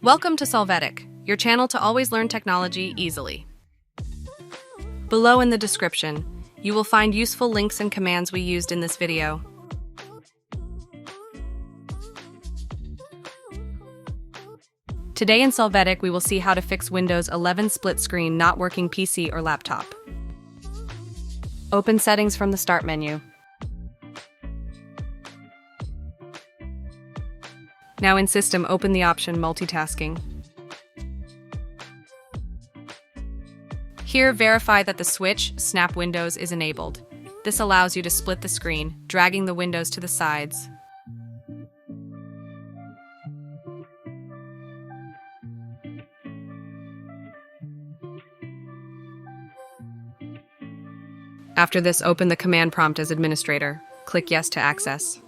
Welcome to Solvetic, your channel to always learn technology easily. Below in the description, you will find useful links and commands we used in this video. Today in Solvetic, we will see how to fix Windows 11 split screen not working PC or laptop. Open Settings from the Start menu. Now in System, open the option Multitasking. Here, verify that the switch, Snap Windows, is enabled. This allows you to split the screen, dragging the windows to the sides. After this, open the command prompt as administrator. Click Yes to access.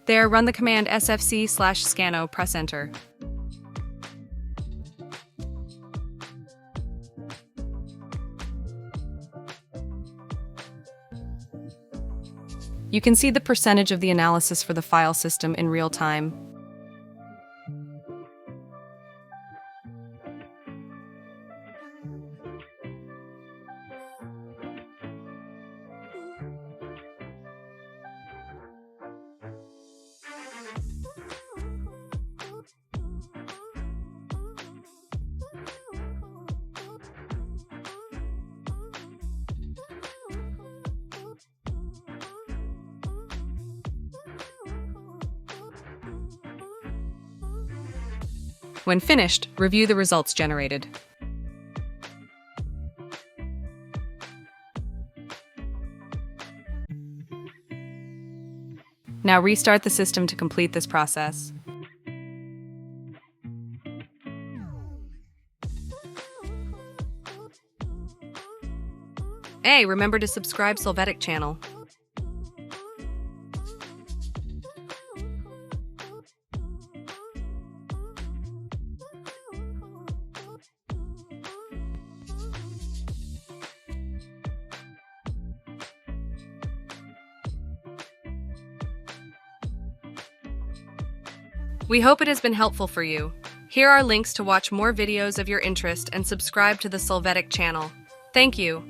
There, run the command sfc/scano, press enter. You can see the percentage of the analysis for the file system in real time. When finished, review the results generated. Now restart the system to complete this process. Hey, remember to subscribe Solvetic channel. We hope it has been helpful for you. Here are links to watch more videos of your interest and subscribe to the Solvetic channel. Thank you.